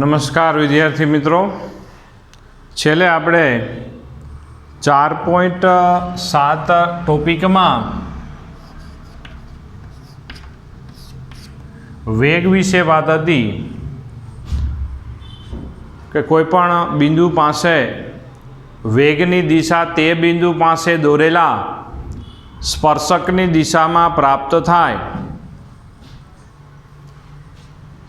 નમસ્કાર વિદ્યાર્થી મિત્રો, છેલ્લે આપણે 4.7 ટોપિકમાં વેગ વિશે વાત હતી કે કોઈપણ બિંદુ પાસે વેગની દિશા તે બિંદુ પાસે દોરેલા સ્પર્શકની દિશામાં પ્રાપ્ત થાય.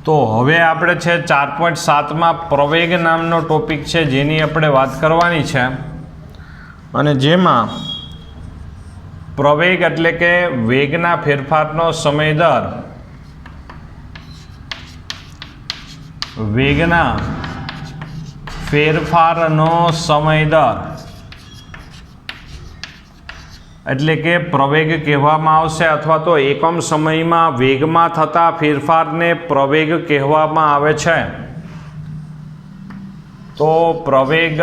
તો હવે આપણે છે 4.7માં પ્રવેગ નામનો ટોપિક છે જેની આપણે વાત કરવાની છે. અને જેમાં પ્રવેગ એટલે કે વેગના ફેરફારનો સમય દર, વેગના ફેરફારનો સમય દર એટલે કે પ્રવેગ કહેવામાં આવશે, અથવા તો એકમ સમયમાં વેગમાં થતા ફેરફારને પ્રવેગ કહેવામાં આવે છે. તો પ્રવેગ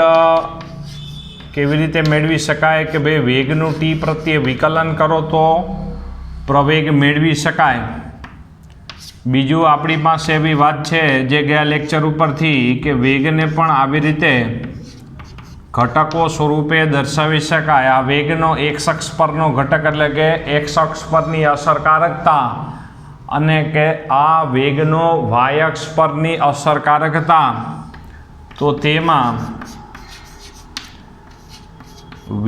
કેવી રીતે મેળવી શકાય કે ભાઈ વેગનું ટી પ્રત્યે વિકલન કરો તો પ્રવેગ મેળવી શકાય. બીજું આપણી પાસે એવી વાત છે જે ગયા લેક્ચર ઉપરથી કે વેગને પણ આવી રીતે ઘટકો સ્વરૂપે દર્શાવી શકાય. આ વેગનો એક્સ અક્ષ પરનો ઘટક એટલે કે એક્સ અક્ષ પરની અસરકારકતા અને કે આ વેગનો વાય અક્ષ પરની અસરકારકતા. તો તેમાં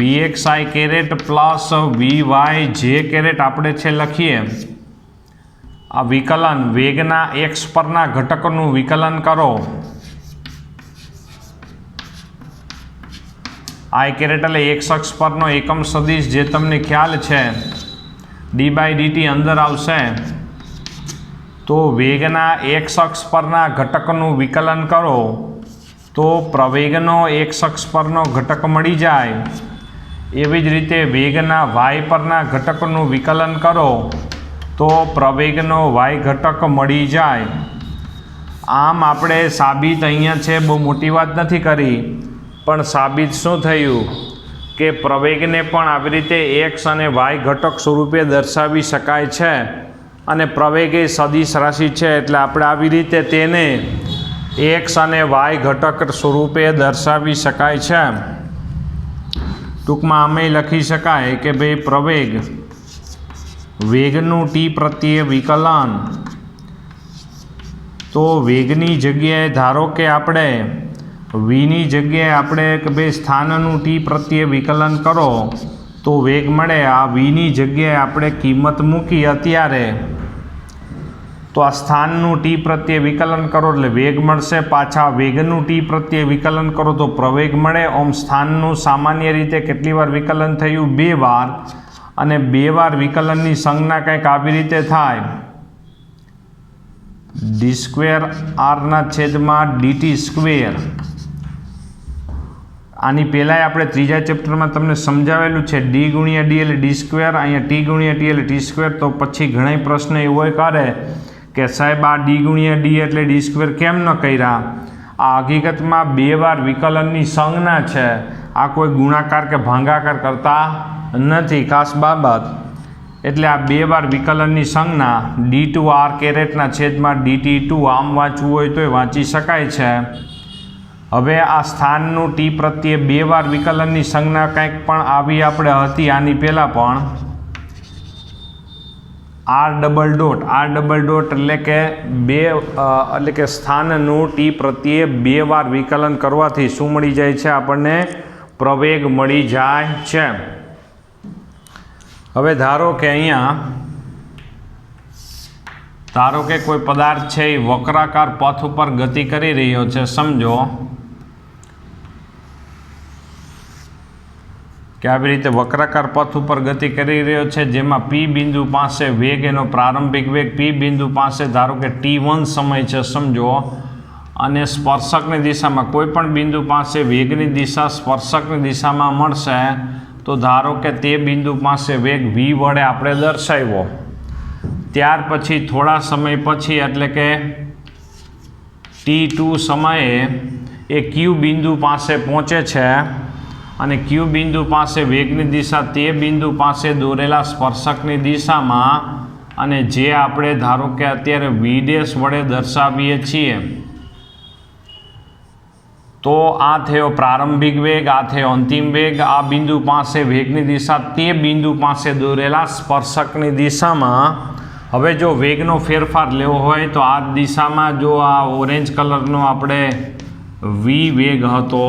Vxi caret plus Vyj caret આપણે છે લખીએ. આ વિકલન વેગના એક્સ પરના ઘટકનું વિકલન કરો. આઈ કેરેટ એટલે એક્સ અક્ષ પરનો એકમ સદિશ જે તમને ખ્યાલ છે, d/dt અંદર આવશે. તો વેગના એક્સ અક્ષ પરના ઘટકનું વિકલન કરો તો પ્રવેગનો એક્સ અક્ષ પરનો ઘટક મળી જાય. એવી જ રીતે વેગના વાય પરના ઘટકનું વિકલન કરો તો પ્રવેગનો વાય ઘટક મળી જાય. આમ આપણે સાબિત અહીંયા છે, બહુ મોટી વાત નથી કરી, પણ સાબિત શું થયું કે પ્રવેગને પણ આવી રીતે એક્સ અને વાય ઘટક સ્વરૂપે દર્શાવી શકાય છે. અને પ્રવેગ એ સદિશ રાશિ છે એટલે આપણે આવી રીતે તેને એક્સ અને વાય ઘટક સ્વરૂપે દર્શાવી શકાય છે. ટૂંકમાં અમે લખી શકાય કે ભાઈ પ્રવેગ વેગનું ટી પ્રત્યે વિકલન. તો વેગની જગ્યાએ ધારો કે આપણે વીની જગ્યાએ આપણે કે ભાઈ સ્થાનનું ટી પ્રત્યે વિકલન કરો તો વેગ મળે. આ વીની જગ્યાએ આપણે કિંમત મૂકી અત્યારે, તો આ સ્થાનનું ટી પ્રત્યે વિકલન કરો એટલે વેગ મળશે. પાછા વેગનું ટી પ્રત્યે વિકલન કરો તો પ્રવેગ મળે. ઓમ સ્થાનનું સામાન્ય રીતે કેટલી વાર વિકલન થયું? 2 વાર. અને 2 વાર વિકલનની સંજ્ઞા કંઈક આવી રીતે થાય, d²r/dt². આની પહેલાંય આપણે ત્રીજા ચેપ્ટરમાં તમને સમજાવેલું છે, d×d એટલે d², અહીંયા t×t એટલે t². તો પછી ઘણા પ્રશ્ન એવો કરે કે સાહેબ આ d×d એટલે d² કેમ ન કર્યા? આ હકીકતમાં 2 વાર વિકલનની સંજ્ઞા છે, આ કોઈ ગુણાકાર કે ભાગાકાર કરતા નથી, ખાસ બાબત. એટલે આ 2 વાર વિકલનની સંજ્ઞા d2r/dt2. આમ વાંચવું હોય તો વાંચી શકાય છે. હવે આ સ્થાનનું ટી પ્રત્યે 2 વાર વિકલનની સંજ્ઞા કંઈક પણ આવી આપણે હતી આની પહેલાં પણ, r=r એટલે કે 2 એટલે કે સ્થાનનું ટી પ્રત્યે 2 વાર વિકલન કરવાથી શું મળી જાય છે? આપણને પ્રવેગ મળી જાય છે. હવે ધારો કે અહીંયા કોઈ પદાર્થ છે એ વક્રાકાર પથ ઉપર ગતિ કરી રહ્યો છે. સમજો કે આવી રીતે વક્રાકાર પથ ઉપર ગતિ કરી રહ્યો છે જેમાં P બિંદુ પાસે વેગ, એનો પ્રારંભિક વેગ P બિંદુ પાસે ધારો કે t1 સમય છે સમજો. અને સ્પર્શકની દિશામાં કોઈ પણ બિંદુ પાસે વેગની દિશા સ્પર્શકની દિશામાં મળશે તો ધારો કે તે બિંદુ પાસે વેગ v વડે આપણે દર્શાવ્યો. ત્યાર પછી થોડા સમય પછી એટલે કે t2 સમયે એ Q બિંદુ પાસે પહોંચે છે અને Q બિંદુ પાસે વેગની દિશા તે બિંદુ પાસે દોરેલા સ્પર્શકની દિશામાં, અને જે આપણે ધારો કે અત્યારે v' વડે દર્શાવીએ છીએ तो आ थयो प्रारंभिक वेग, आ थयो अंतिम वेग। आ बिंदु पासे वेगनी दिशा ते बिंदु पासे दोरेला स्पर्शकनी दिशामां हवे जो वेगनो फेरफार लेवो होय तो आ दिशामां जो आ ऑरेंज कलरनो आपणे वी वेग हतो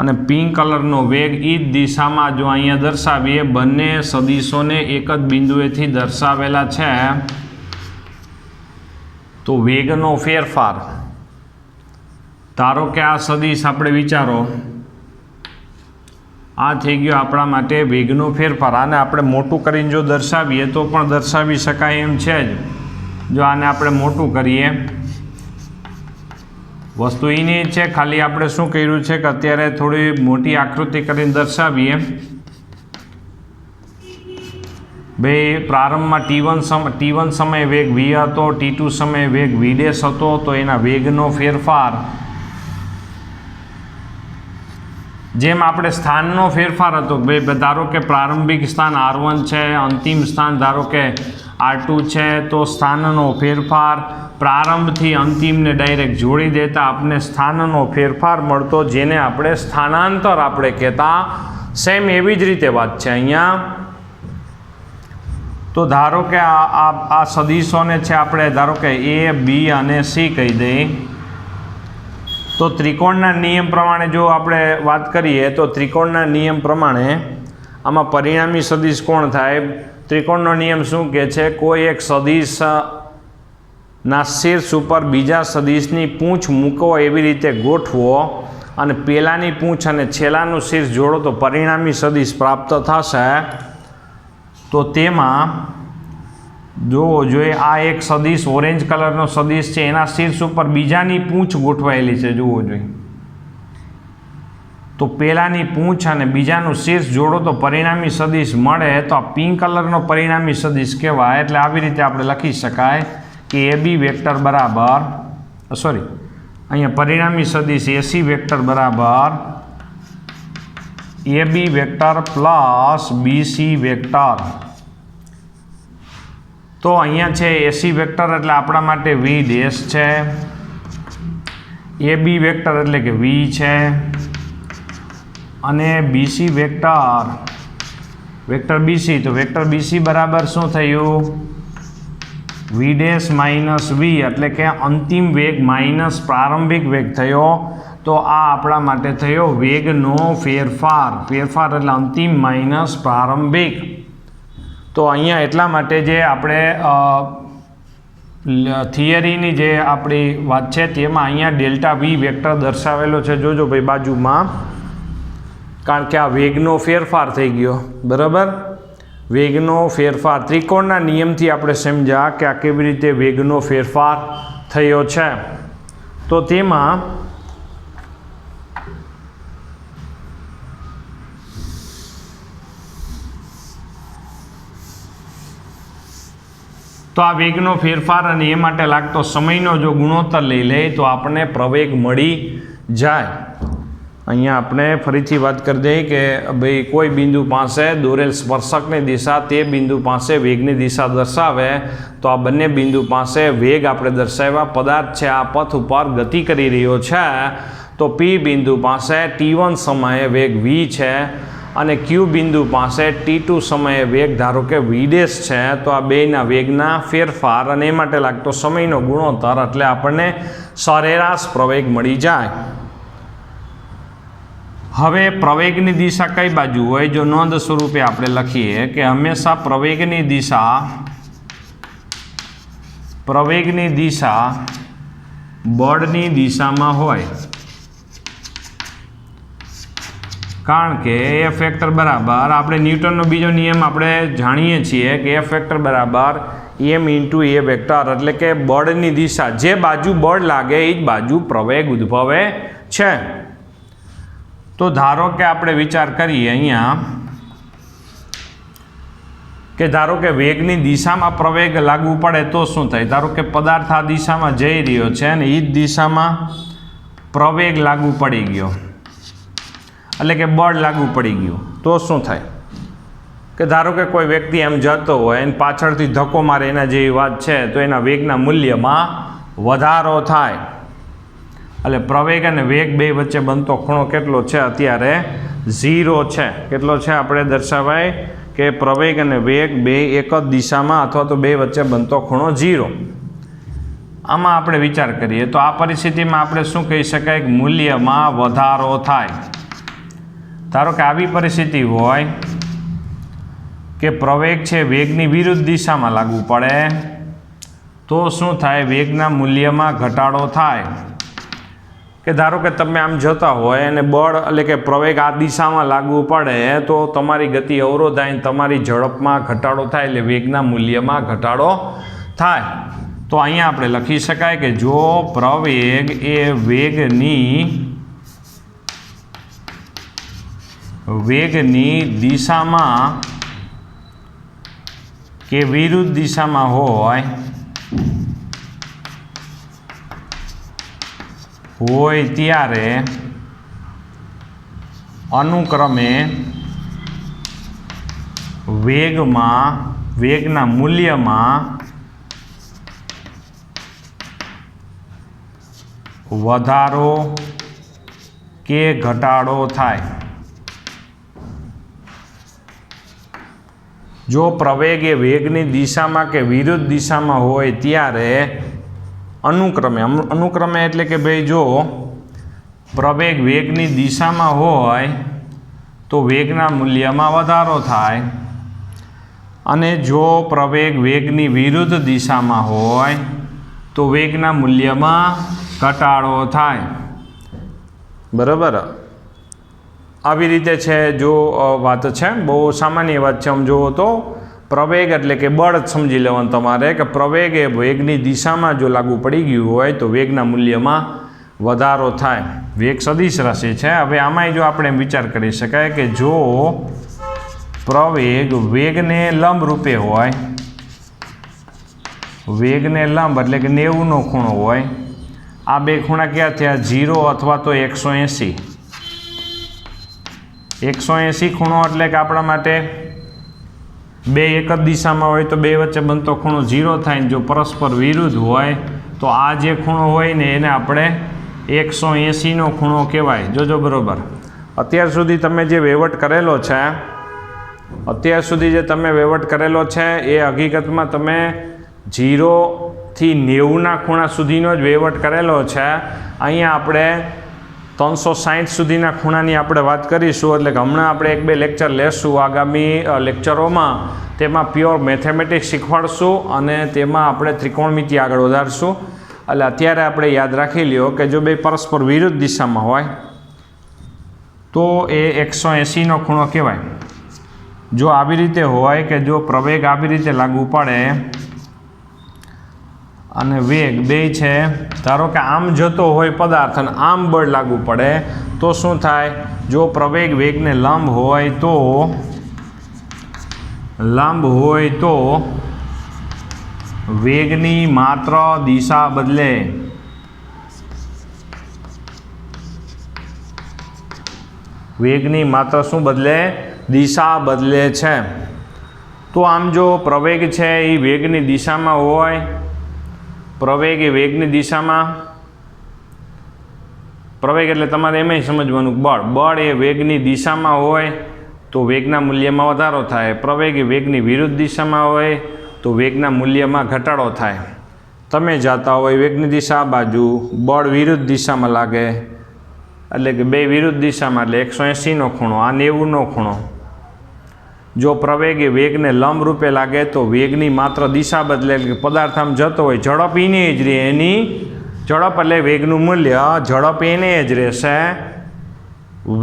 અને પિંક કલરનો વેગ એ જ દિશામાં જો અહીંયા દર્શાવીએ, બંને સદિશોને એક જ બિંદુએથી દર્શાવેલા છે તો વેગનો ફેરફાર, ધારો કે આ સદિશ આપણે વિચારો આ થઈ ગયો આપણા માટે વેગનો ફેરફાર. આને આપણે મોટું કરીને જો દર્શાવીએ તો પણ દર્શાવી શકાય એમ છે જ. જો આને આપણે મોટું કરીએ, વસ્તુ એની જ છે, ખાલી આપણે શું કર્યું છે કે અત્યારે થોડી મોટી આકૃતિ કરીને દર્શાવીએ. ભાઈ પ્રારંભમાં T1 સમયે વેગ V હતો, T2 સમયે વેગ V' હતો, તો એના વેગનો ફેરફાર જેમ આપણે સ્થાનનો ફેરફાર હતો, ભાઈ ધારો કે પ્રારંભિક સ્થાન R1 છે, અંતિમ સ્થાન ધારો કે R2 છે, તો સ્થાનનો ફેરફાર પ્રારંભથી અંતિમને ડાયરેક્ટ જોડી દેતા આપણે સ્થાનનો ફેરફાર મળતો, જેને આપણે સ્થાનાંતર આપણે કહેતા. સેમ એવી જ રીતે વાત છે અહીંયા. તો ધારો કે આ સદિશોને છે આપણે ધારો કે A, B અને C કહી દઈએ. તો ત્રિકોણના નિયમ પ્રમાણે જો આપણે વાત કરીએ તો ત્રિકોણના નિયમ પ્રમાણે આમાં પરિણામી સદિશ કોણ થાય? ત્રિકોણનો નિયમ શું કહે છે? કોઈ એક સદિશ ના શીર્ષ ઉપર બીજા સદિશની પૂંછ મૂકવો, એવી રીતે ગોઠવો અને પહેલાંની પૂંછ અને છેલ્લાનું શીર્ષ જોડો તો પરિણામી સદિશ પ્રાપ્ત થશે. તો તેમાં જોવો જોઈએ, આ એક સદિશ ઓરેન્જ કલરનો સદિશ છે, એના શીર્ષ ઉપર બીજાની પૂંછ ગોઠવાયેલી છે, જોવો જોઈએ. તો પહેલાંની પૂંછ અને બીજાનું શીર્ષ જોડો તો પરિણામી સદિશ મળે, તો આ પિંક કલરનો પરિણામી સદિશ કહેવાય. એટલે આવી રીતે આપણે લખી શકાય કે AB વેક્ટર બરાબર, અહીંયા પરિણામી સદિશ AC વેક્ટર બરાબર AB vector plus BC vector. તો અહીંયા છે AC વેક્ટર એટલે આપણા માટે V' છે, AB વેક્ટર એટલે કે V છે, અને BC વેક્ટર BC, તો વેક્ટર BC બરાબર શું થયું? V' માઇનસ V એટલે કે અંતિમ વેગ માઇનસ પ્રારંભિક વેગ થયો. તો આ આપણા માટે થયો વેગનો ફેરફાર એટલે અંતિમ માઇનસ પ્રારંભિક. તો અહીંયા એટલા માટે જે આપણે થિયરીની જે આપણી વાત છે તેમાં અહીંયા ડેલ્ટા V વેક્ટર દર્શાવેલો છે, જોજો ભાઈ બાજુમાં, કારણ કે આ વેગનો ફેરફાર થઈ ગયો. બરાબર, વેગનો ફેરફાર ત્રિકોણના નિયમથી આપણે સમજ્યા કે આ કેવી રીતે વેગનો ફેરફાર થયો છે. તો તેમાં તો આ વેગનો ફેરફાર અને એ માટે લાગતો સમયનો જો ગુણોત્તર લઈ લે તો આપણને પ્રવેગ મળી જાય. અહીંયા આપણે ફરીથી વાત કરી દઈએ કે ભાઈ કોઈ બિંદુ પાસે દોરેલ સ્પર્શકની દિશા તે બિંદુ પાસે વેગની દિશા દર્શાવે, તો આ બંને બિંદુ પાસે વેગ આપણે દર્શાવ્યા. પદાર્થ છે આ પથ ઉપર ગતિ કરી રહ્યો છે, તો P બિંદુ પાસે T1 સમયે વેગ V છે અને Q બિંદુ પાસે T2 સમયે વેગ ધારો કે V' છે. તો આ બેના વેગના ફેરફાર અને એ માટે લાગતો સમયનો ગુણોત્તર એટલે આપણને સરેરાશ પ્રવેગ મળી જાય. હવે પ્રવેગની દિશા કઈ બાજુ હોય? જો નોંધ સ્વરૂપે આપણે લખીએ કે હંમેશા પ્રવેગની દિશા બળની દિશામાં હોય, કારણ કે F વેક્ટર બરાબર આપણે ન્યૂટનનો બીજો નિયમ આપણે જાણીએ છીએ કે F વેક્ટર બરાબર m ઇન્ટુ A વેક્ટર, એટલે કે બળની દિશા જે બાજુ બળ લાગે એ જ બાજુ પ્રવેગ ઉદ્ભવે છે. તો ધારો કે આપણે વિચાર કરીએ અહીંયા કે ધારો કે વેગની દિશામાં પ્રવેગ લાગુ પડે તો શું થાય? ધારો કે પદાર્થ આ દિશામાં જઈ રહ્યો છે અને એ જ દિશામાં પ્રવેગ લાગુ પડી ગયો, એટલે કે બળ લાગુ પડી ગયું, તો શું થાય? કે ધારો કે કોઈ વ્યક્તિ એમ જતો હોય અને પાછળથી ધક્કો મારે એના જેવી વાત છે, તો એના વેગના મૂલ્યમાં વધારો થાય. એટલે પ્રવેગ અને વેગ બે વચ્ચે બનતો ખૂણો કેટલો છે? અત્યારે 0 છે. કેટલો છે આપણે દર્શાવાય કે પ્રવેગ અને વેગ બે એક જ દિશામાં અથવા તો બે વચ્ચે બનતો ખૂણો 0. આમાં આપણે વિચાર કરીએ તો આ પરિસ્થિતિમાં આપણે શું કહી શકાય કે મૂલ્યમાં વધારો થાય. ધારો કે આવી પરિસ્થિતિ હોય કે પ્રવેગ છે વેગની વિરુદ્ધ દિશામાં લાગુ પડે તો શું થાય? વેગના મૂલ્યમાં ઘટાડો થાય. કે ધારો કે તમે આમ જતા હોય અને બળ એટલે કે પ્રવેગ આ દિશામાં લાગુ પડે તો તમારી ગતિ અવરોધાય, તમારી ઝડપમાં ઘટાડો થાય, એટલે વેગના મૂલ્યમાં ઘટાડો થાય. તો અહીંયા આપણે લખી શકાય કે જો પ્રવેગ એ વેગની દિશામાં કે વિરુદ્ધ દિશામાં હોય ત્યારે અનુક્રમે વેગના મૂલ્યમાં વધારો કે ઘટાડો થાય. જો પ્રવેગ એ વેગની દિશામાં કે વિરુદ્ધ દિશામાં હોય ત્યારે અનુક્રમે એટલે કે ભાઈ જો પ્રવેગ વેગની દિશામાં હોય તો વેગના મૂલ્યમાં વધારો થાય, અને જો પ્રવેગ વેગની વિરુદ્ધ દિશામાં હોય તો વેગના મૂલ્યમાં ઘટાડો થાય. બરાબર, આવી રીતે છે. જો વાત છે બહુ સામાન્ય વાત છે. આમ જુઓ તો પ્રવેગ એટલે કે બળ જ સમજી લેવાનું તમારે કે પ્રવેગ એ વેગની દિશામાં જો લાગુ પડી ગયું હોય તો વેગના મૂલ્યમાં વધારો થાય. વેગ સદિશ રાશિ છે. હવે આમાંય જો આપણે વિચાર કરી શકાય કે જો પ્રવેગ વેગને લંબ રૂપે હોય, વેગને લંબ એટલે કે 90નો ખૂણો હોય, આ બે ખૂણા ક્યાં થયા? 0 અથવા તો 180. 180 ખૂણો એટલે કે આપણા માટે બે એક જ દિશામાં હોય તો બે વચ્ચે બનતો ખૂણો 0 થાય ને જો પરસ્પર વિરુદ્ધ હોય તો આ જે ખૂણો હોય ને એને આપણે 180નો ખૂણો કહેવાય. જોજો બરાબર. અત્યાર સુધી તમે જે વહીવટ કરેલો છે એ હકીકતમાં તમે 0 થી 90ના ખૂણા સુધીનો જ વહીવટ કરેલો છે. અહીંયા આપણે 360 સુધીના ખૂણાની આપણે વાત કરીશું. એટલે કે હમણાં આપણે 1-2 લેક્ચર લેશું આગામી લેક્ચરોમાં, તેમાં પ્યોર મેથેમેટિક્સ શીખવાડશું અને તેમાં આપણે ત્રિકોણમિતિ આગળ વધારશું. એટલે અત્યારે આપણે યાદ રાખી લ્યો કે જો બે પરસ્પર વિરુદ્ધ દિશામાં હોય તો એ 180નો ખૂણો કહેવાય. જો આવી રીતે હોય કે જો પ્રવેગ આવી રીતે લાગુ પડે અને વેગ બે છે, ધારો કે આમ જતો હોય પદાર્થ અને આમ બળ લાગુ પડે તો શું થાય? જો પ્રવેગ વેગને લંબ હોય તો વેગની માત્ર દિશા બદલે. વેગની માત્ર શું બદલે? દિશા બદલે છે. તો આમ જો પ્રવેગ છે એ વેગની દિશામાં હોય, પ્રવેગ એ વેગની દિશામાં, પ્રવેગ એટલે તમારે એમ સમજવાનું બળ એ વેગની દિશામાં હોય તો વેગના મૂલ્યમાં વધારો થાય. પ્રવેગ એ વેગની વિરુદ્ધ દિશામાં હોય તો વેગના મૂલ્યમાં ઘટાડો થાય. તમે જતા હોય વેગની દિશા આ બાજુ, બળ વિરુદ્ધ દિશામાં લાગે એટલે કે બે વિરુદ્ધ દિશામાં એટલે 180નો ખૂણો, આ 90નો ખૂણો. જો પ્રવેગ એ વેગને લંબ રૂપે લાગે તો વેગની માત્ર દિશા બદલે, એટલે કે પદાર્થ આમ જતો હોય ઝડપ એની જ રહે, એની ઝડપ એટલે વેગનું મૂલ્ય ઝડપ એને જ રહેશે.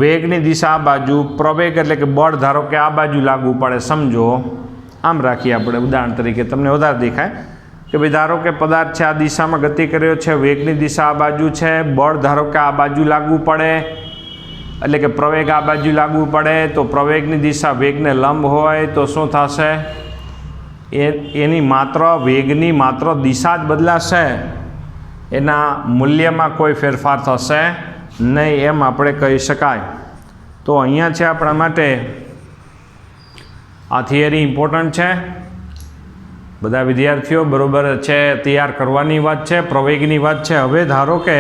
વેગની દિશા આ બાજુ, પ્રવેગ એટલે કે બળ ધારો કે આ બાજુ લાગુ પડે, સમજો આમ રાખીએ આપણે ઉદાહરણ તરીકે તમને વધારે દેખાય કે ભાઈ ધારો કે પદાર્થ છે આ દિશામાં ગતિ કર્યો છે, વેગની દિશા આ બાજુ છે, બળ ધારો કે આ બાજુ લાગુ પડે એટલે કે પ્રવેગ આ બાજુ લાગુ પડે તો પ્રવેગની દિશા વેગને લંબ હોય તો શું થશે? એની માત્ર વેગની માત્ર દિશા જ બદલાશે, એના મૂલ્યમાં કોઈ ફેરફાર થશે નહીં, એમ આપણે કહી શકાય. તો અહીંયા છે આપણા માટે આ થિયરી ઇમ્પોર્ટન્ટ છે. બધા વિદ્યાર્થીઓ બરાબર છે, તૈયાર કરવાની વાત છે, પ્રવેગની વાત છે. હવે ધારો કે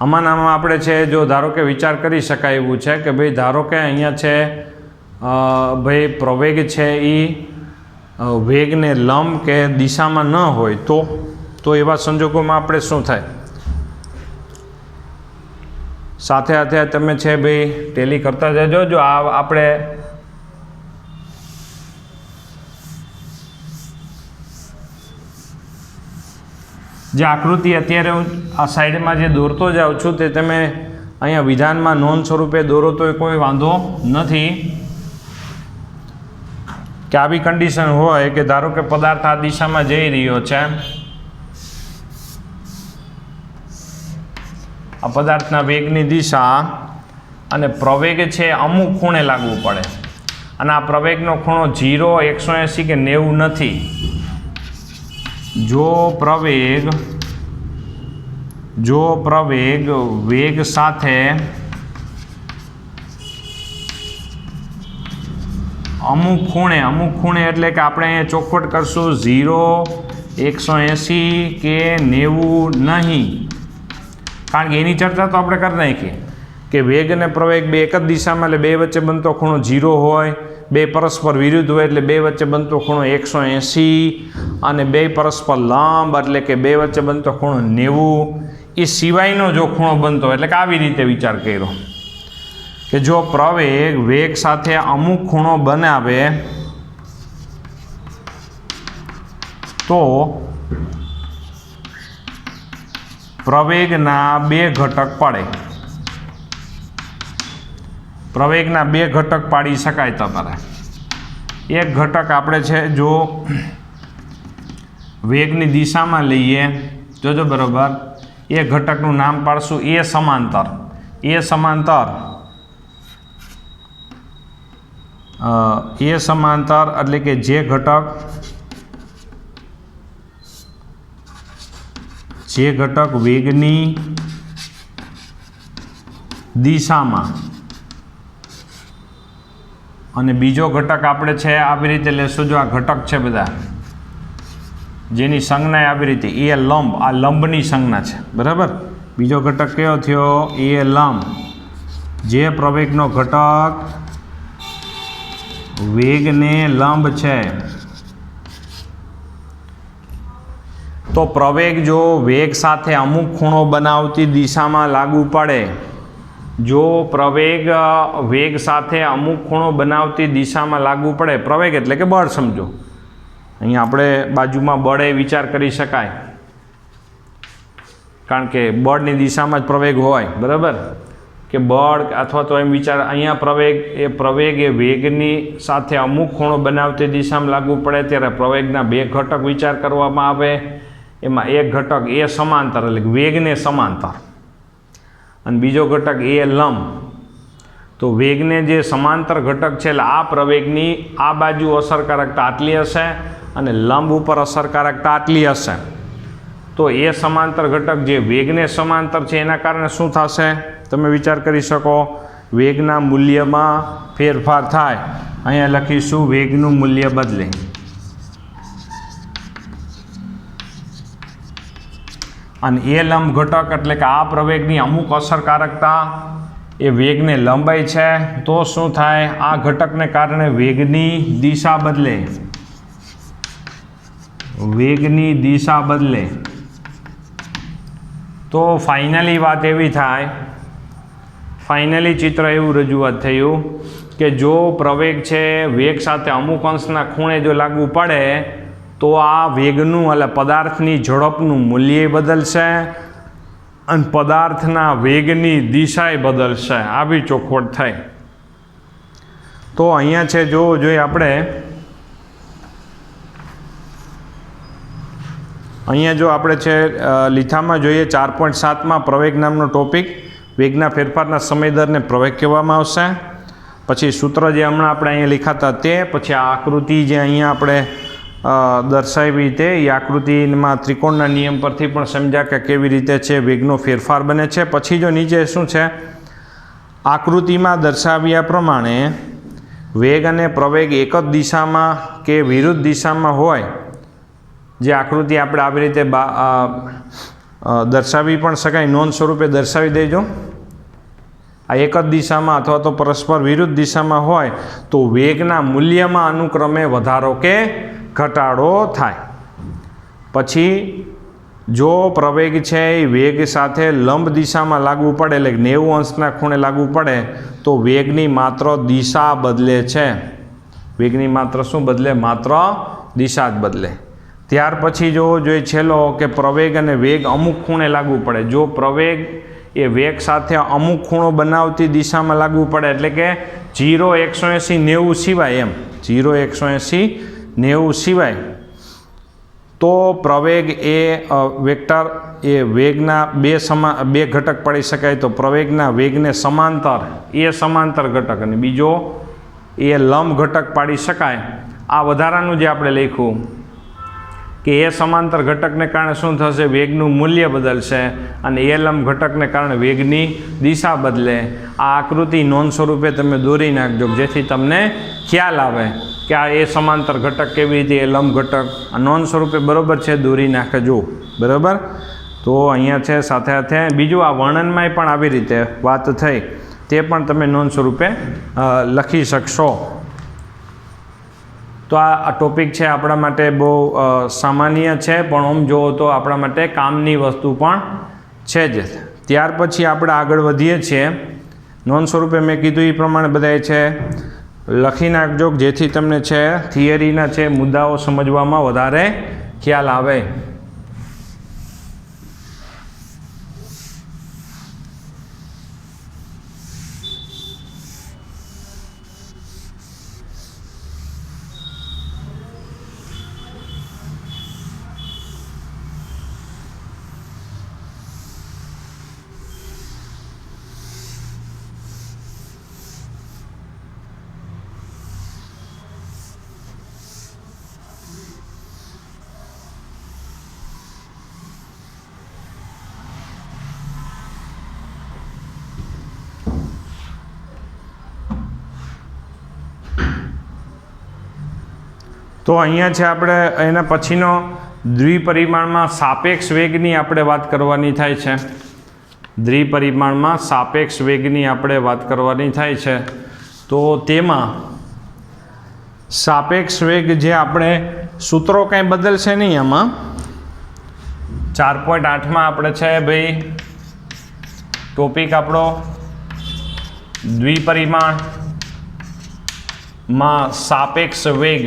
આમાં આપણે છે જો ધારો કે વિચાર કરી શકાય એવું છે કે ભાઈ ધારો કે અહીંયા છે ભાઈ પ્રવેગ છે એ વેગને લંબ કે દિશામાં ન હોય તો એવા સંજોગોમાં આપણે શું થાય? સાથે સાથે તમે છે ભાઈ ટેલી કરતા જજો. જો આ આપણે જે આકૃતિ અત્યારે હું આ સાઈડમાં જે દોરતો જાઉં છું તે તમે અહીંયા વિધાનમાં નોંધ સ્વરૂપે દોરો તો કોઈ વાંધો નથી. કે આવી કન્ડિશન હોય કે ધારો કે પદાર્થ આ દિશામાં જઈ રહ્યો છે, આ પદાર્થના વેગની દિશા અને પ્રવેગ છે અમુક ખૂણે લાગવું પડે અને આ પ્રવેગનો ખૂણો 0, 180 કે 90 નથી. જો પ્રવેગ વેગ સાથે અમુક ખૂણે એટલે કે આપણે અહીંયા ચોખવટ કરશું 0, 180 કે 90 નહીં. કારણ કે એની ચર્ચા તો આપણે કરી નાખીએ કે વેગ અને પ્રવેગ બે એક જ દિશામાં એટલે બે વચ્ચે બનતો ખૂણો 0 હોય, બે પરસ્પર વિરુદ્ધ હોય એટલે બે વચ્ચે બનતો ખૂણો 180 અને બે પરસ્પર લંબ એટલે કે બે વચ્ચે બનતો ખૂણો 90. એ સિવાયનો જો ખૂણો બનતો એટલે કે આવી રીતે વિચાર કર્યો કે જો પ્રવેગ વેગ સાથે અમુક ખૂણો બનાવે તો પ્રવેગના બે ઘટક પડે. પ્રવેગના બે ઘટક પાડી શકાય તમારે. એક ઘટક આપણે છે જો વેગની દિશામાં લઈએ, જોજો બરાબર, એ ઘટકનું નામ પાડશું એ સમાંતર. એ સમાંતર એટલે કે જે ઘટક વેગની દિશામાં અને બીજો ઘટક આપણે છે આવી રીતે લેશું. જો આ ઘટક છે બધા જેની સંજ્ઞા આવી રીતે એ લંબ, આ લંબની સંજ્ઞા છે બરાબર. બીજો ઘટક કયો થયો? એ લંબ. જે પ્રવેગનો ઘટક વેગને લંબ છે તો પ્રવેગ જો વેગ સાથે અમુક ખૂણો બનાવતી દિશામાં લાગુ પડે, જો પ્રવેગ વેગ સાથે અમુક ખૂણો બનાવતી દિશામાં લાગુ પડે, પ્રવેગ એટલે કે બળ સમજો. અહીંયા આપણે બાજુમાં બળે વિચાર કરી શકાય કારણ કે બળની દિશામાં જ પ્રવેગ હોય બરાબર. કે બળ અથવા તો એમ વિચાર અહીંયા પ્રવેગ એ વેગની સાથે અમુક ખૂણો બનાવતી દિશામાં લાગુ પડે ત્યારે પ્રવેગના બે ઘટક વિચાર કરવામાં આવે. એમાં એક ઘટક એ સમાંતર એટલે વેગને સમાંતર અને બીજો ઘટક એ લંબ. તો વેગને જે સમાંતર ઘટક છે એટલે આ પ્રવેગની આ બાજુ અસરકારકતા આટલી હશે અને લંબ ઉપર અસરકારકતા આટલી હશે. તો એ સમાંતર ઘટક જે વેગને સમાંતર છે એના કારણે શું થશે તમે વિચાર કરી શકો? વેગના મૂલ્યમાં ફેરફાર થાય. અહીંયા લખીશું વેગનું મૂલ્ય બદલે. અને એ લંબ ઘટક એટલે કે આ પ્રવેગની અમુક અસરકારકતા એ વેગને લંબાઈ છે તો શું થાય? આ ઘટકને કારણે વેગની દિશા બદલે. તો ફાઇનલી વાત એવી થાય, ફાઇનલી ચિત્ર એવું રજૂઆત થયું કે જો પ્રવેગ છે વેગ સાથે અમુક અંશના ખૂણે જો લાગુ પડે તો આ વેગનું એટલે પદાર્થની ઝડપનું મૂલ્ય બદલશે અને પદાર્થના વેગની દિશાએ બદલશે. આવી ચોખવટ થાય. તો અહીંયા છે જોઈએ આપણે અહીંયા જો આપણે છે લીથામાં જોઈએ 4.7માં પ્રવેગ નામનો ટોપિક, વેગના ફેરફારના સમય દરને પ્રવેગ કહેવામાં આવશે. પછી સૂત્ર જે હમણાં આપણે અહીંયા લખાતા તે, પછી આ આકૃતિ જે અહીંયા આપણે દર્શાવી તે એ આકૃતિમાં ત્રિકોણના નિયમ પરથી પણ સમજ્યા કે કેવી રીતે છે વેગનો ફેરફાર બને છે. પછી જો નીચે શું છે આકૃતિમાં દર્શાવ્યા પ્રમાણે વેગ અને પ્રવેગ એક જ દિશામાં કે વિરુદ્ધ દિશામાં હોય, જે આકૃતિ આપણે આવી રીતે દર્શાવી પણ શકાય, નોંધ સ્વરૂપે દર્શાવી દેજો. આ એક જ દિશામાં અથવા તો પરસ્પર વિરુદ્ધ દિશામાં હોય તો વેગના મૂલ્યમાં અનુક્રમે વધારો કે ઘટાડો થાય. પછી જો પ્રવેગ છે એ વેગ સાથે લંબ દિશામાં લાગવું પડે, એટલે 90 અંશના ખૂણે લાગવું પડે, તો વેગની માત્ર દિશા બદલે છે. વેગની માત્ર શું બદલે? માત્ર દિશા જ બદલે. ત્યાર પછી જો જોઈએ છેલ્લો કે પ્રવેગ અને વેગ અમુક ખૂણે લાગવું પડે. જો પ્રવેગ એ વેગ સાથે અમુક ખૂણો બનાવતી દિશામાં લાગવું પડે, એટલે કે 0, 180, 90 સિવાય, એમ 0, 180, 90 સિવાય, તો પ્રવેગ એ વેક્ટર એ વેગના બે ઘટક પાડી શકાય. તો પ્રવેગના વેગને સમાંતર એ સમાંતર ઘટક અને બીજો એ લંબ ઘટક પાડી શકાય. આ વધારાનું જે આપણે લખ્યું કે એ સમાંતર ઘટકને કારણે શું થશે? વેગનું મૂલ્ય બદલશે અને એ લંબ ઘટકને કારણે વેગની દિશા બદલે. આ આકૃતિ નોંધ સ્વરૂપે તમે દોરી નાખજો, જેથી તમને ખ્યાલ આવે કે આ એ સમાંતર ઘટક કેવી રીતે, એ લંબ ઘટક આ નોંધ સ્વરૂપે બરાબર છે, દોરી નાખજો. બરાબર? તો અહીંયા છે સાથે સાથે બીજું આ વર્ણનમાંય પણ આવી રીતે વાત થઈ, તે પણ તમે નોંધ સ્વરૂપે લખી શકશો. તો આ ટોપિક છે આપણા માટે બહુ સામાન્ય છે, પણ આમ જુઓ તો આપણા માટે કામની વસ્તુ પણ છે જ. ત્યાર પછી આપણે આગળ વધીએ છીએ. નોંધ સ્વરૂપે મેં કીધું એ પ્રમાણે બધાએ છે લખી નાખજો, જેથી તમને છે થિયરીના છે મુદ્દાઓ સમજવામાં વધારે ખ્યાલ આવે. તો અહીંયા છે આપણે એના પછીનો દ્વિપરિમાણમાં સાપેક્ષ વેગની આપણે વાત કરવાની થાય છે. દ્વિપરિમાણમાં સાપેક્ષ વેગની આપણે વાત કરવાની થાય છે. તો તેમાં સાપેક્ષ વેગ જે આપણે સૂત્રો કંઈ બદલશે નહીં. આમાં 4.8માં આપણે છે ભાઈ ટોપિક આપણો દ્વિપરિમાણમાં સાપેક્ષ વેગ.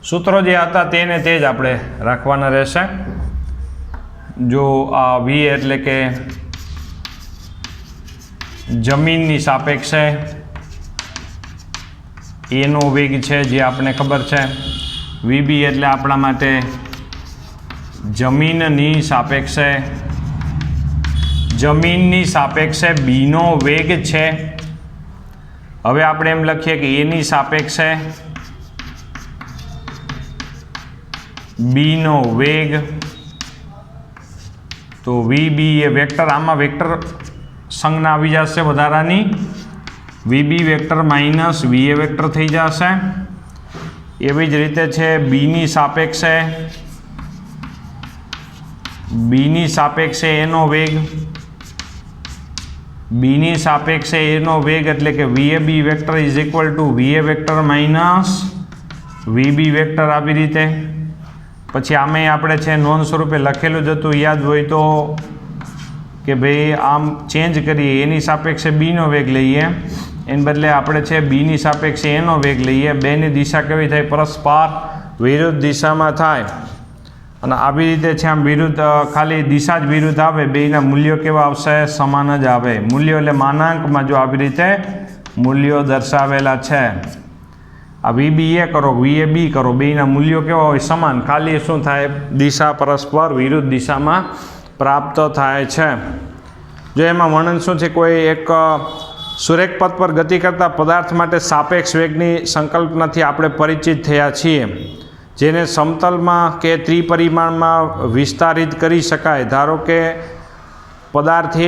સૂત્રો જે હતા તેને તે જ આપણે રાખવાના રહેશે. જો આ વી એટલે કે જમીનની સાપેક્ષે એનો વેગ છે જે આપણને ખબર છે. વીબી એટલે આપણા માટે જમીનની સાપેક્ષે બીનો વેગ છે. હવે આપણે એમ લખીએ કે એની સાપેક્ષે બીનો વેગ. તો વીબી એ વેક્ટર, આમાં વેક્ટર સંજ્ઞા આવી જશે વધારાની. વીબી વેક્ટર માઇનસ વી એ વેક્ટર થઈ જશે. એવી જ રીતે છે બીની સાપેક્ષે એનો વેગ. બીની સાપેક્ષે એનો વેગ એટલે કે VAB vector is equal to VA vector minus VB vector. આવી રીતે પછી આમે આપણે છે નોંધ સ્વરૂપે લખેલું જ હતું, યાદ હોય તો, કે ભાઈ આમ ચેન્જ કરીએ, એની સાપેક્ષે બીનો વેગ લઈએ, એને બદલે આપણે છે બીની સાપેક્ષે એનો વેગ લઈએ. બેની દિશા કેવી થાય? પરસ્પર વિરુદ્ધ દિશામાં થાય. અને આવી રીતે છે આમ વિરુદ્ધ, ખાલી દિશા જ વિરુદ્ધ આવે, બેના મૂલ્યો કેવા આવશે? સમાન જ આવે. મૂલ્યો એટલે માનાંકમાં જો આવી રીતે મૂલ્યો દર્શાવેલા છે. આ વીબી એ કરો, વીએ બી કરો, બેના મૂલ્યો કેવા હોય? સમાન. ખાલી શું થાય? દિશા પરસ્પર વિરુદ્ધ દિશામાં પ્રાપ્ત થાય છે. જો એમાં વર્ણન શું છે? કોઈ એક સુરેખ પથ પર ગતિ કરતા પદાર્થ માટે સાપેક્ષ વેગની સંકલ્પનાથી આપણે પરિચિત થયા છીએ, જેને સમતલમાં કે ત્રિપરિમાણમાં વિસ્તારિત કરી શકાય. ધારો કે પદાર્થ એ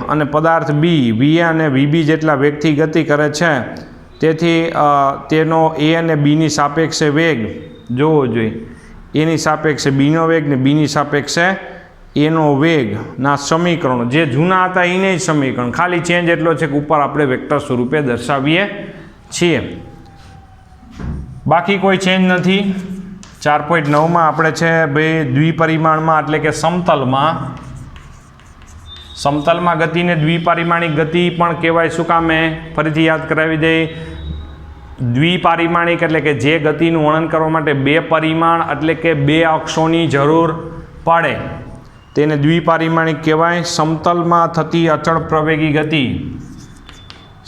અને પદાર્થ બી, વી અને વીબી જેટલા વેગથી ગતિ કરે છે. તેથી તેનો એ અને બીની સાપેક્ષે વેગ જોવો જોઈએ. એની સાપેક્ષે બીનો વેગ ને બીની સાપેક્ષે એનો વેગના સમીકરણો જે જૂના હતા એને જ સમીકરણ, ખાલી ચેન્જ એટલો છે કે ઉપર આપણે વેક્ટર સ્વરૂપે દર્શાવીએ છીએ, બાકી કોઈ ચેન્જ નથી. 4.9માં આપણે છે ભાઈ દ્વિપરિમાણમાં એટલે કે સમતલમાં ગતિને દ્વિપારિમાણિક ગતિ પણ કહેવાય. શું કામે? ફરીથી યાદ કરાવી દઈએ. દ્વિપારિમાણિક એટલે કે જે ગતિનું વર્ણન કરવા માટે બે પરિમાણ એટલે કે બે અક્ષોની જરૂર પડે તેને દ્વિપારિમાણિક કહેવાય. સમતલમાં થતી અચળ પ્રવેગી ગતિ,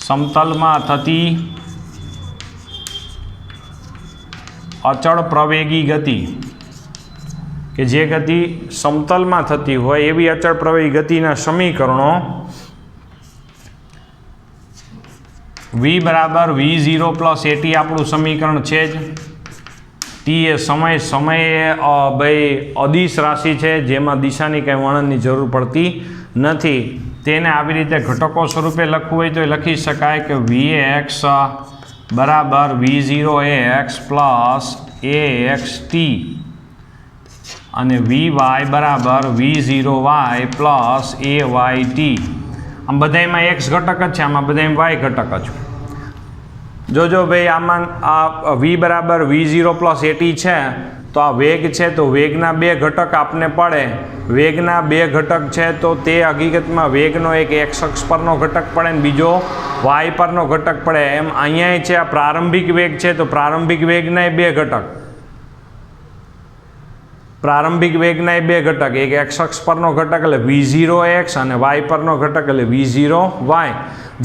સમતલમાં થતી અચળ પ્રવેગી ગતિ કે જે ગતિ સમતલમાં થતી હોય એવી અચળ પ્રવેગી ગતિના સમીકરણો v બરાબર v0 પ્લસ at આપણું સમીકરણ છે જ. ટી એ સમયે ભાઈ અદિશ રાશિ છે જેમાં દિશાની કંઈ વર્ણનની જરૂર પડતી નથી. તેને આવી રીતે ઘટકો સ્વરૂપે લખવું હોય તો એ લખી શકાય કે vx બરાબર v0 x પ્લસ axt અને vy બરાબર v0 y પ્લસ ayt. આમ બધામાં x ઘટક જ છે, આમાં બધામાં y ઘટક જ. જોજો ભાઈ આમાં આ v બરાબર v0 પ્લસ at છે તો આ વેગ છે તો વેગના બે ઘટક આપને પડે. વેગના બે ઘટક છે તો તે હકીકતમાં વેગનો એક x અક્ષ પરનો ઘટક પડે ને બીજો y પરનો ઘટક પડે. એમ અહીંયા છે આ પ્રારંભિક વેગ છે તો પ્રારંભિક વેગના બે ઘટક, પ્રારંભિક વેગના બે ઘટક, એક x અક્ષ પરનો ઘટક એટલે v0x અને y પરનો ઘટક એટલે v0y.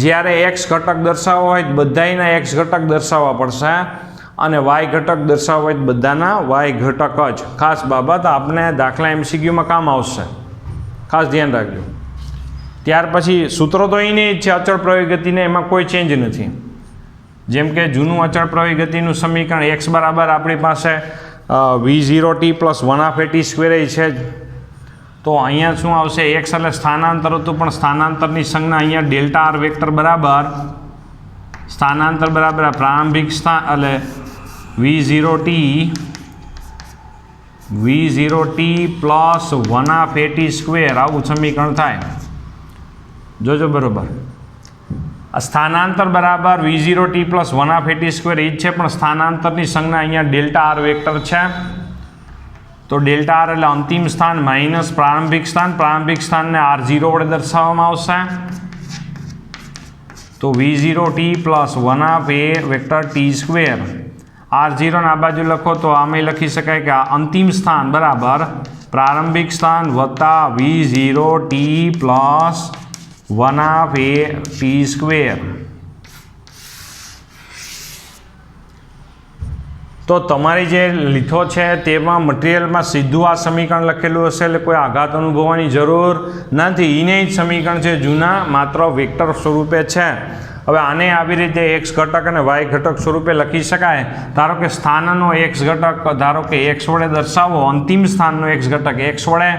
જ્યારે x ઘટક દર્શાવવો હોય તો બધાના x ઘટક દર્શાવવા પડશે અને y ઘટક દર્શાવવો હોય તો બધાના y ઘટક જ. ખાસ બાબત આપણે દાખલા MCQમાં કામ આવશે, ખાસ ધ્યાન રાખજો. ત્યાર પછી સૂત્રો તો એને જ છે અચળ પ્રવેગી ગતિને, એમાં કોઈ ચેન્જ નથી. જેમ કે જૂનું અચળ પ્રવેગી ગતિનું સમીકરણ x બરાબર આપણી પાસે v0t પ્લસ 1/at² છે જ. તો અહીંયા શું આવશે? x એટલે સ્થાનાંતર હતું પણ સ્થાનાંતરની સંજ્ઞા અહીંયા ડેલ્ટા આર વેક્ટર બરાબર સ્થાનાંતર બરાબર આ પ્રારંભિક સ્થાન એટલે v0t પ્લસ 1/at² આવું સમીકરણ થાય. જોજો બરોબર, આ સ્થાનાંતર બરાબર v0t પ્લસ 1/at² એ જ છે પણ સ્થાનાંતરની સંજ્ઞા અહીંયા ડેલ્ટા આર વેક્ટર છે. તો ડેલ્ટા આર એટલે અંતિમ સ્થાન માઇનસ પ્રારંભિક સ્થાન, પ્રારંભિક સ્થાનને r0 વડે દર્શાવવામાં આવશે. તો v0t પ્લસ 1/t². r0 આ બાજુ લખો તો આમે લખી શકાય કે આ અંતિમ સ્થાન બરાબર પ્રારંભિક સ્થાન વત્તા v0t પ્લસ 1/t². તો તમારી જે લીથો છે તેમાં મટીરિયલમાં સીધું આ સમીકરણ લખેલું હશે એટલે કોઈ આઘાત અનુભવવાની જરૂર નથી. એને જ સમીકરણ છે જૂના, માત્ર વેક્ટર સ્વરૂપે છે. હવે આને આવી રીતે x ઘટક અને y ઘટક સ્વરૂપે લખી શકાય. ધારો કે સ્થાનનો x ઘટક ધારો કે x વડે દર્શાવો, અંતિમ સ્થાનનો x ઘટક x વડે,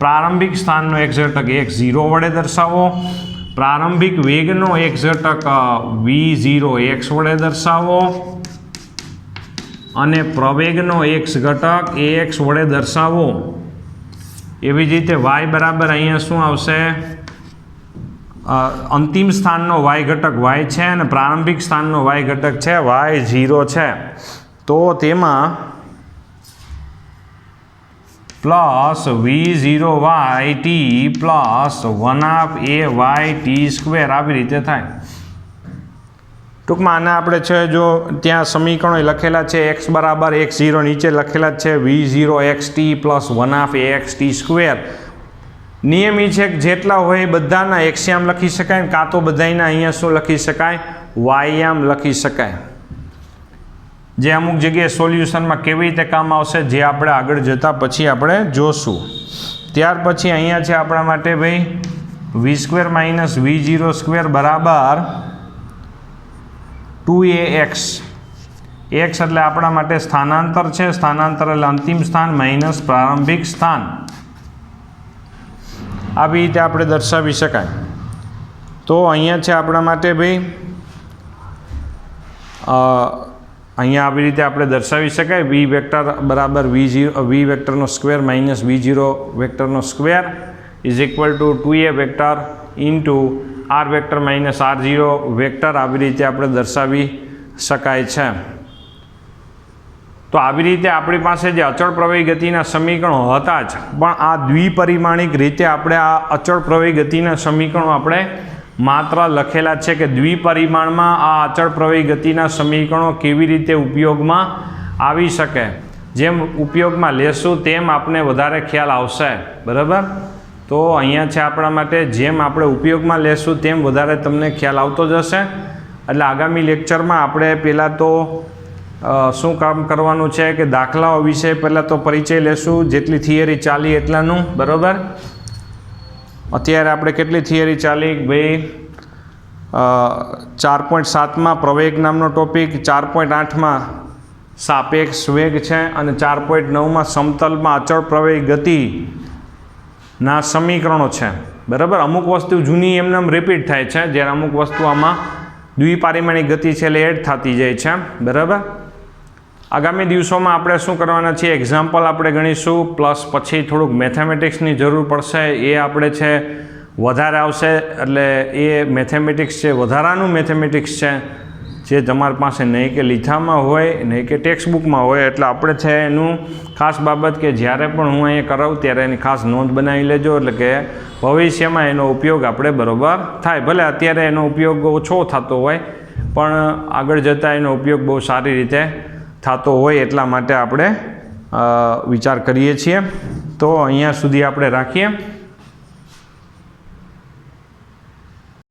પ્રારંભિક સ્થાનનો x ઘટક x0 વડે દર્શાવો, પ્રારંભિક વેગનો x ઘટક v0x વડે દર્શાવો અને પ્રવેગનો x ઘટક ax વડે દર્શાવો. એવી જ રીતે y બરાબર અહીંયા શું આવશે? અંતિમ સ્થાનનો y ઘટક y છે અને પ્રારંભિક સ્થાનનો y ઘટક છે y0 છે. તો તેમાં પ્લસ v0yt પ્લસ 1/ayt² આવી રીતે થાય. ટૂંકમાં આને આપણે છે જો ત્યાં સમીકરણો લખેલા છે x બરાબર x0 નીચે લખેલા છે v0xt પ્લસ 1/axt². નિયમ એ છે કે જેટલા હોય બધાના એક્સયામ લખી શકાય ને કાં તો બધાના અહીંયા શું લખી શકાય? વાયયામ લખી શકાય. જે અમુક જગ્યાએ સોલ્યુશનમાં કેવી રીતે કામ આવશે જે આપણે આગળ જતાં પછી આપણે જોશું. ત્યાર પછી અહીંયા છે આપણા માટે ભાઈ v² માઇનસ v0² બરાબર 2ax. x એટલે આપણા માટે સ્થાનાંતર છે, સ્થાનાંતર એટલે અંતિમ સ્થાન માઇનસ પ્રારંભિક સ્થાન. આવી રીતે આપણે દર્શાવી શકાય. તો અહીંયા છે આપણા માટે ભાઈ અહીંયા આવી રીતે આપણે દર્શાવી શકાય વી વેક્ટર બરાબર વી વેક્ટરનો સ્ક્વેર માઇનસ V0 વેક્ટરનો square is equal to 2a vector into r vector minus R0 vector આવી રીતે આપણે દર્શાવી શકાય છે. તો આવી રીતે આપણી પાસે જે અચળ પ્રવાહી ગતિના સમીકરણો હતા જ, પણ આ દ્વિપરિમાણિક રીતે આપણે આ અચળ પ્રવાહી ગતિના સમીકરણો આપણે માત્ર લખેલા છે કે દ્વિપરિમાણમાં આ અચળ પ્રવાહી ગતિના સમીકરણો કેવી રીતે ઉપયોગમાં આવી શકે. જેમ ઉપયોગમાં લેશું તેમ આપણે વધારે ખ્યાલ આવશે. બરાબર, તો અહીંયા છે આપણા માટે જેમ આપણે ઉપયોગમાં લેશું તેમ વધારે તમને ખ્યાલ આવતો જશે. એટલે આગામી લેક્ચરમાં આપણે પહેલાં તો શું કામ કરવાનું છે કે દાખલાઓ વિશે પહેલાં તો પરિચય લેશું, જેટલી થિયરી ચાલી એટલાનું. બરાબર, અત્યારે આપણે કેટલી થિયરી ચાલી ભાઈ? 4.7માં પ્રવેગ નામનો ટોપિક, 4.8માં સાપેક્ષ વેગ છે અને 4.9માં સમતલમાં અચળ પ્રવેગ ગતિના સમીકરણો છે. બરાબર, અમુક વસ્તુ જૂની એમને રિપીટ થાય છે, જ્યારે અમુક વસ્તુ આમાં દ્વિપારિમાણિક ગતિ છે એટલે એડ થતી જાય છે. બરાબર, આગામી દિવસોમાં આપણે શું કરવાના છીએ, એક્ઝામ્પલ આપણે ગણીશું, પ્લસ પછી થોડુંક મેથેમેટિક્સની જરૂર પડશે. એ આપણે છે વધારે આવશે, એટલે એ મેથેમેટિક્સ છે વધારાનું મેથેમેટિક્સ છે, જે તમારી પાસે નહીં કે લીથામાં હોય નહીં કે ટેક્સ્ટ બુકમાં હોય. એટલે આપણે છે એનું ખાસ બાબત કે જ્યારે પણ હું અહીંયા કરાવું ત્યારે એની ખાસ નોંધ બનાવી લેજો, એટલે કે ભવિષ્યમાં એનો ઉપયોગ આપણે બરાબર થાય. ભલે અત્યારે એનો ઉપયોગ ઓછો થતો હોય, પણ આગળ જતાં એનો ઉપયોગ બહુ સારી રીતે થતો હોય, એટલા માટે આપણે વિચાર કરીએ છીએ. તો અહીંયા સુધી આપણે રાખીએ.